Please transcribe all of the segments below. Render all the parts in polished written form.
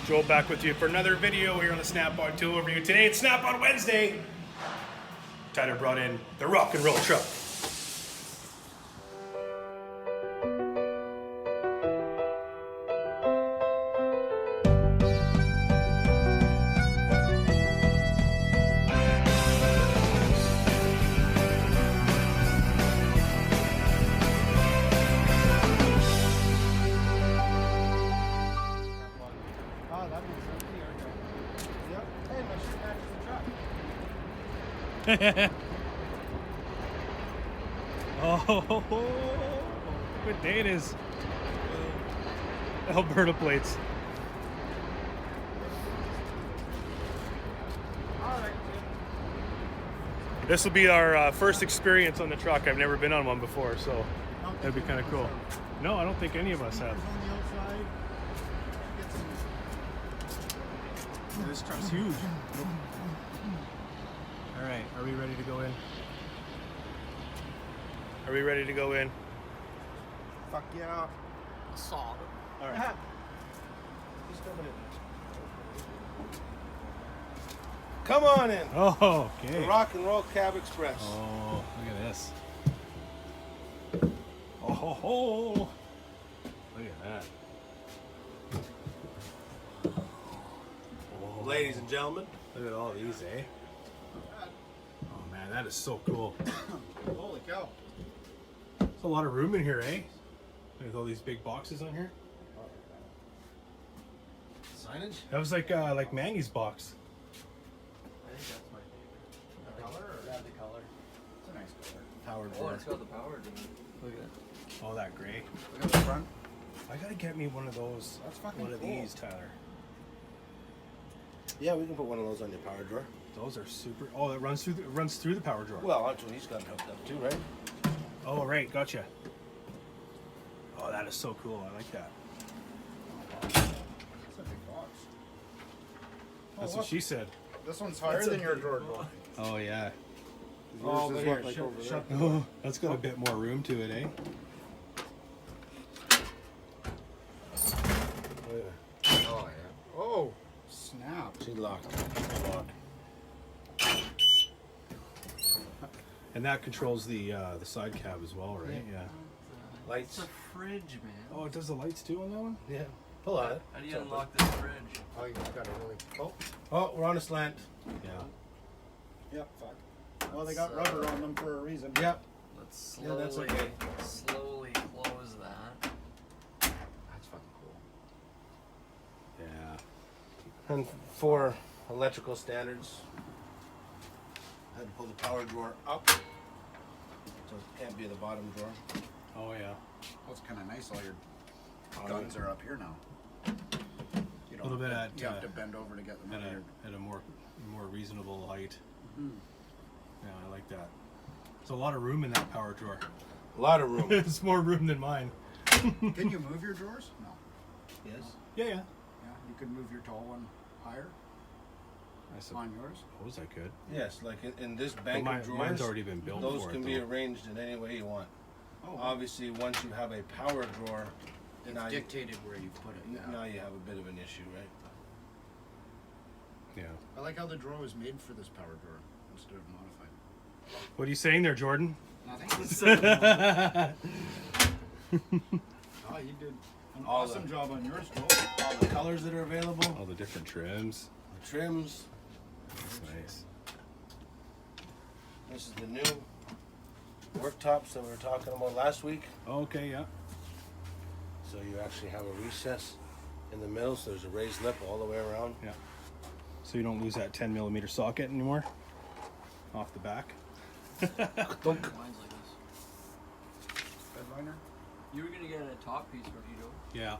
Joel back with you for another video here on the Snap-on Tool Review. Today it's Snap-on Wednesday. Tyler brought in the rock and roll truck. Oh, what day it is. Alberta plates. This will be our first experience on the truck. I've never been on one before, so that'd be kind of cool. No, I don't think any of us have. This truck's huge. All right, are we ready to go in? Are we ready to go in? Fuck yeah. Solid. All right. He's coming in. Come on in. Oh, okay. The Rock and Rollcab Express. Oh, look at this. Oh, ho, ho. Look at that. Oh. Ladies and gentlemen. Look at all these, eh? Oh man, that is so cool. Holy cow. There's a lot of room in here, eh? With all these big boxes on here. Signage? That was like Mangy's box. I think that's my favorite. The color or the color? It's a nice color. Power Oh, door. it's got the power to it. Look at that. Oh, that gray. Look at the front. I gotta get me one of those. That's fucking one of cool. these, Tyler. Yeah, we can put one of those on your power drawer. Those are super. Oh, it runs through the power drawer. Well, that's what he's got hooked up too, right? Oh, right, gotcha. Oh, that is so cool. I like that. It's a big box. That's Oh, what she said. This one's higher That's a than your big drawer. box. Oh yeah. Oh, but but here, like over shut, there. oh, that's got a bit more room to it, eh? Oh, yeah. Oh, snap. She locked. And that controls the side cab as well, right? Yeah. Lights. It's a fridge, man. Oh, it does the lights too on that one? Yeah. Pull on it. How do you unlock this fridge? Oh, you got it really. Oh. Oh, we're on a slant. Yeah. Yep, fuck. Well, they got rubber on them for a reason. Yep. Let's Yeah, that's okay. slowly close that. That's fucking cool. Yeah. And for electrical standards, I had to pull the power drawer up, so it can't be the bottom drawer. Oh yeah. Well, it's kind of nice. All your guns are up here now. You A little bit at you have to bend over to get them at out here. a more reasonable height. Mhm. Yeah, I like that. There's a lot of room in that power drawer. A lot of room. It's more room than mine. Can you move your drawers? No. Yes. Yeah, yeah. Yeah, you could move your tall one higher I on yours. suppose I could. Yes, like in this But bank of drawers, mine's already been built those for can it, be though. arranged in any way you want. Oh, Obviously, once you have a power drawer, it's now you, dictated where you put it. Yeah. now you have a bit of an issue, right? Yeah. I like how the drawer was made for this power drawer instead of modified. What are you saying there, Jordan? Nothing. Oh, you did an All awesome the- job on yours, Joel. All the colors that are available, All the different trims. the trims. That's nice. This is the new worktops that we were talking about last week. Okay, yeah. So you actually have a recess in the middle, so there's a raised lip all the way around. Yeah. So you don't lose that 10mm socket anymore off the back. Mine's like this. Bedliner. You were gonna get a top piece, what do you do? Yeah.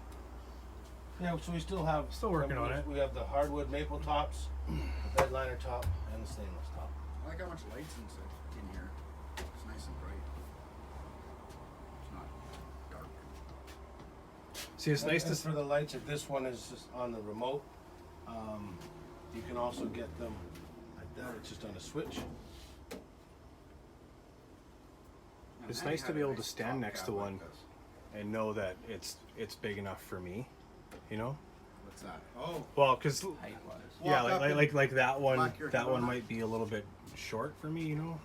Yeah, so we still have. Still working on it. We have the hardwood maple tops, the bed liner top, and the stainless top. I like how much light's in here. It's nice and bright. It's not dark. See, it's nice to And for the lights, if this one is just on the remote, you can also get them like that. It's just on a switch. It's And nice had to be a able to nice stand top next cap to like one this. and know that it's big enough for me, you know? With What's that? Oh, Well, because Height wise. yeah, Walk up like that one. lock your That head one on. might be a little bit short for me, you know.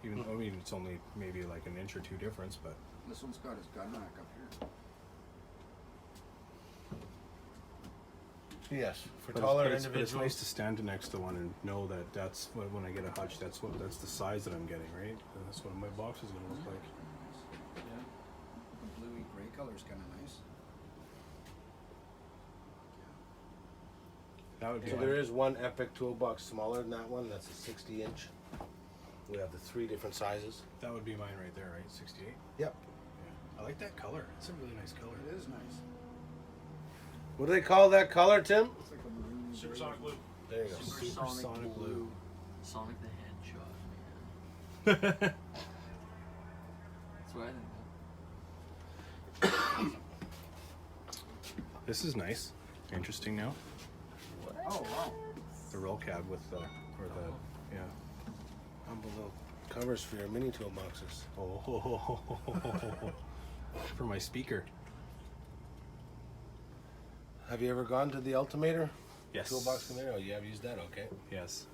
Even I mean, it's only maybe like an inch or two difference, but this one's got his gun rack up here. Yes, for but taller it's individuals. nice to stand next to one and know that that's when I get a hutch. That's the size that I'm getting, right? And that's what my box is gonna look like. Yeah. The bluey gray color's kind of nice. That would be. So mine. there is one Epic toolbox smaller than that one. That's a 60-inch. We have the 3 different sizes. That would be mine right there, right? 68. Yep. Yeah. I like that color. It's a really nice color. It is nice. What do they call that color, Tim? It's like a maroon. Supersonic blue. There you go. Supersonic blue. Sonic the Hedgehog, man. That's what I think. This is nice. Interesting now. Oh wow. The Rollcab with the yeah. Humble little covers for your mini toolboxes. Oh, for my speaker. Have you ever gone to the Ultimator? Yes. Toolbox container? Oh, you have used that? Okay. Yes,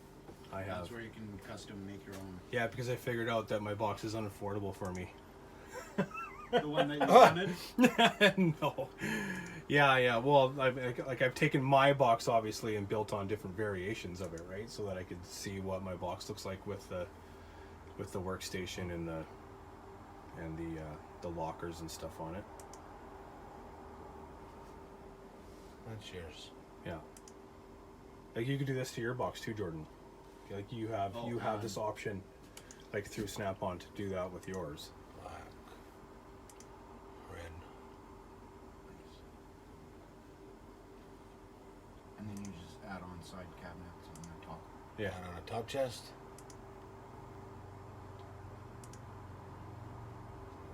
I have. That's where you can custom make your own. Yeah, because I figured out that my box is unaffordable for me. The one that you wanted? No. Yeah. Well, I've taken my box obviously and built on different variations of it, right? So that I could see what my box looks like with the workstation and the lockers and stuff on it. That's yours. Yeah. Like you could do this to your box too, Jordan. Like you have this option, like through Snap-on, to do that with yours. Black. Red. And then you just add on side cabinets on the top. Yeah. And on a top chest.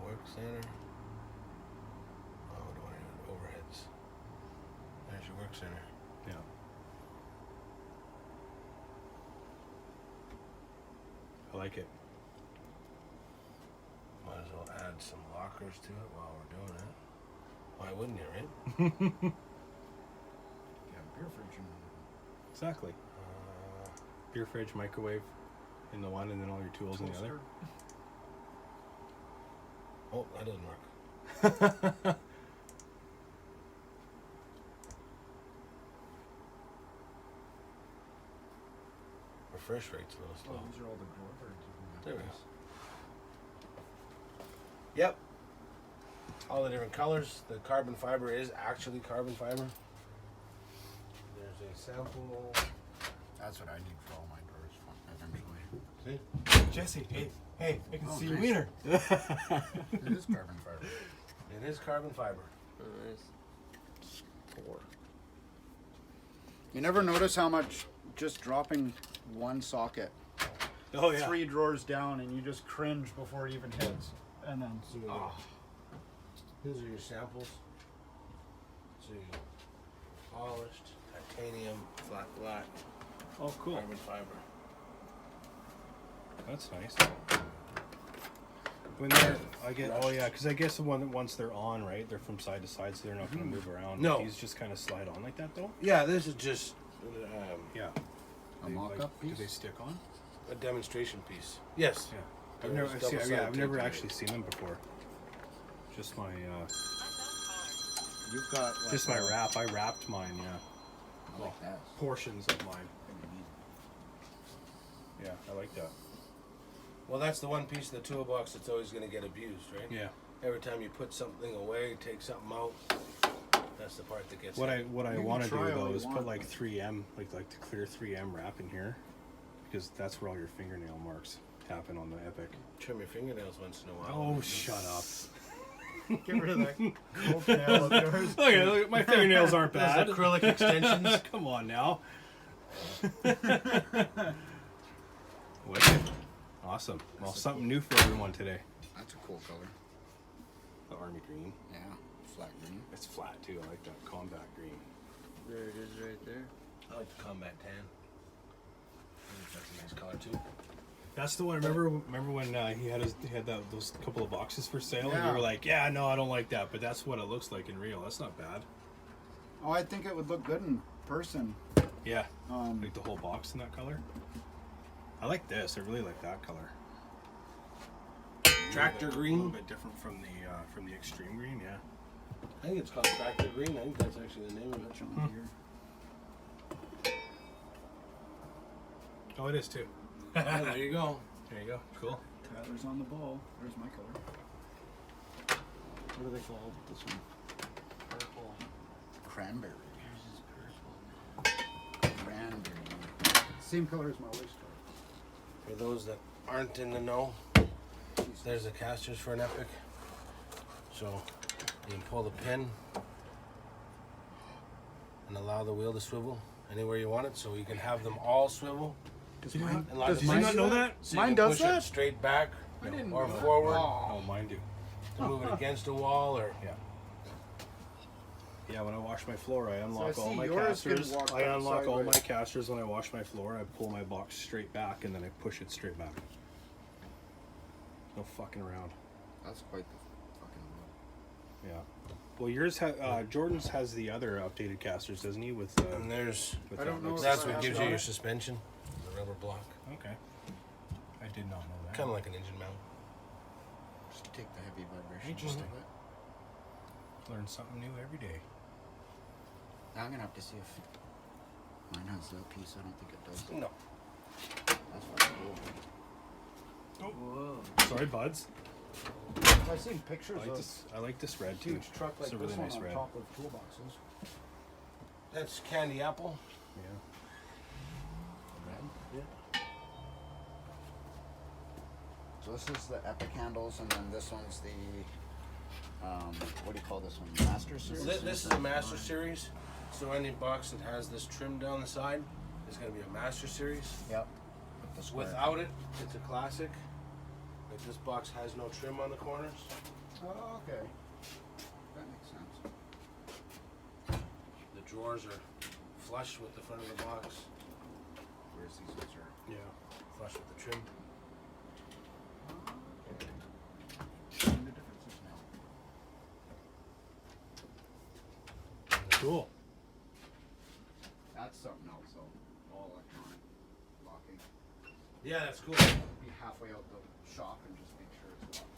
Work center. Oh, what do I do? Overheads. There's your work center. Yeah. I like it. Might as well add some lockers to it while we're doing it. Why wouldn't you, right? Yeah, beer fridge in Exactly. Beer fridge, microwave in the one, and then all your tools in the other. Oh, that doesn't work. Refresh rate's a little Oh, slow. these are all the drawers. There we go. Yep. All the different colors. The carbon fiber is actually carbon fiber. There's a sample. That's what I need for all my drawers eventually. See? Jesse, hey, I can Oh, see your nice. wiener. It is carbon fiber. It is carbon fiber. Nice. You never notice how much just dropping one socket Oh yeah. 3 drawers down and you just cringe before it even hits. And then, These are your samples. So you polished, titanium, flat black, Oh, cool. carbon fiber. That's nice. When they're, because I guess once they're on, right, they're from side to side, so they're not going to move around. No. These just kind of slide on like that, though. Yeah, this is just Yeah. A They, mock-up Do piece? they stick on? a demonstration piece. Yes. Yeah. There's I've never, double-sided I've never tape. actually seen them before. Just my, You've got like just my wrap. I wrapped mine. Yeah. I like that. Portions of mine. Pretty neat. Yeah, I like that. Well, that's the one piece of the toolbox that's always going to get abused, right? Yeah. Every time you put something away, take something out, that's the part that gets. What hit. I You want to can do try all though you is put want, like but- 3M, like the clear 3M wrap in here, because that's where all your fingernail marks happen on the Epic. Trim your fingernails once in a while. Oh, shut up. get rid of that cold nail of yours. Look, my fingernails aren't There's bad. acrylic extensions. Come on now. Wicked. Awesome. Well, something new for everyone today. That's a cool color. The army green. Yeah, flat green. It's flat too. I like that combat green. There it is right there. I like the combat tan. I think that's a nice color too. That's the one. Remember when he had those couple of boxes for sale, and you Yeah. were like, "Yeah, no, I don't like that," but that's what it looks like in real. That's not bad. Oh, I think it would look good in person. Yeah. Um, Like the whole box in that color. I like this. I really like that color. Tractor A little green. bit different from the extreme green. Yeah. I think it's called tractor green. I think that's actually the name of it. here. Oh, it is too. Yeah, there you go. There you go. Cool. Tyler's on the ball. There's my color. What are they called? This one. Purple. Cranberry. Yours is purple. Cranberry. Same color as my oyster. For those that aren't in the know, there's the casters for an Epic. So you can pull the pin and allow the wheel to swivel anywhere you want it. So you can have them all swivel. Does You mine? And lock Does the Did you mine not do know that? that? So Mine you can does push that? it straight back I didn't or know that. forward Oh, mine do. to move it against a wall or Yeah. Yeah, when I wash my floor, I unlock So I all see my yours can casters. walk I down unlock all my sideways. casters when I wash my floor. I pull my box straight back and then I push it straight back. No fucking around. That's quite the fucking look. Yeah. Well, yours Jordan's has the other updated casters, doesn't he? With and there's with I don't that know mix- if that's I what have gives it you on your it. suspension, the rubber block, Okay. I did not know that. kind of like an engine mount. Just take the heavy vibration. Interesting. out of it. Learn something new every day. I'm gonna have to see if mine has that piece. I don't think it does. No, That's fucking cool. Whoa. Sorry, buds. I've seen pictures I like of this. I like this red too. huge truck like It's a this really one nice on red. top of toolboxes. that's candy apple. Yeah. Red. So this is the Epic handles, and then this one's the what do you call this one? Master Series. This is a Master Series, so any box that has this trim down the side is going to be a Master Series. Yep. With the square. Without it, it's a classic. Like this box has no trim on the corners. Oh, okay. That makes sense. The drawers are flush with the front of the box, Whereas these ones are. Yeah. flush with the trim. Seeing the differences now. Cool. That's something else, though. All electronic locking. Yeah, that's cool. Be halfway out the shop and just make sure it's locked.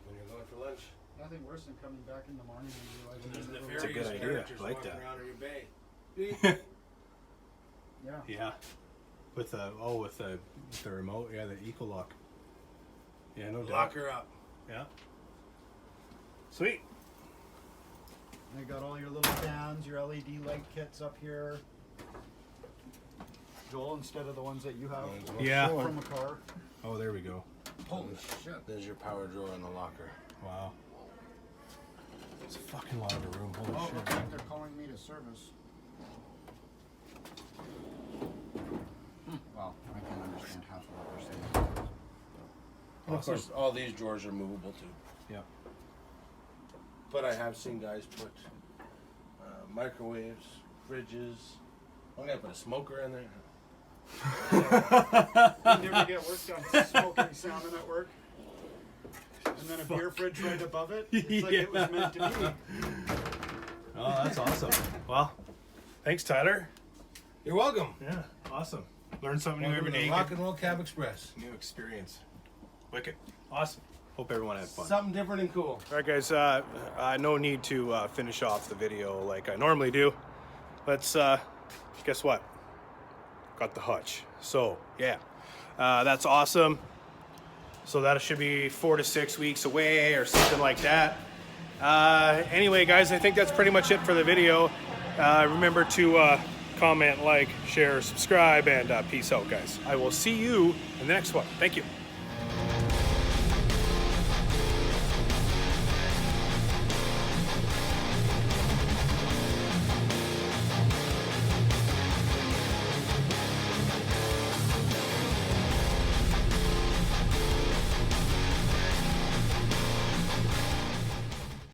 When you're going for lunch, Nothing worse than coming back in the morning and when realizing there's there's It's a nefarious good idea. characters I like walking that. around in your bay. Yeah. Yeah. With the with the remote, yeah, the Eco Lock. Yeah, no doubt. Lock her up. Yeah. Sweet. They got all your little fans, your LED light kits up here. Joel, instead of the ones that you have Yeah. from a car. Oh, there we go. Holy shit. There's your power drawer in the locker. Wow. It's a fucking lot of a room. Holy Oh, shit. looks like they're calling me to service. Well, I can understand half of what they're saying. And of course, all these drawers are movable too. Yeah. But I have seen guys put microwaves, fridges. I'm gonna put a smoker in there. You never get work done smoking salmon at work. And then a beer fridge right above it. It's like it was meant to be. Oh, that's awesome. Well, thanks, Tyler. You're welcome. Yeah, awesome. Learn something new Welcome every to day. the Rock and Roll Cab Express. New experience. Wicked. Awesome. Hope everyone had fun. Something different and cool. All right, guys. No need to finish off the video like I normally do. Let's. Guess what? Got the hutch. So yeah, that's awesome. So that should be 4 to 6 weeks away or something like that. Anyway, guys, I think that's pretty much it for the video. Remember to comment, like, share, subscribe, and peace out, guys. I will see you in the next one. Thank you.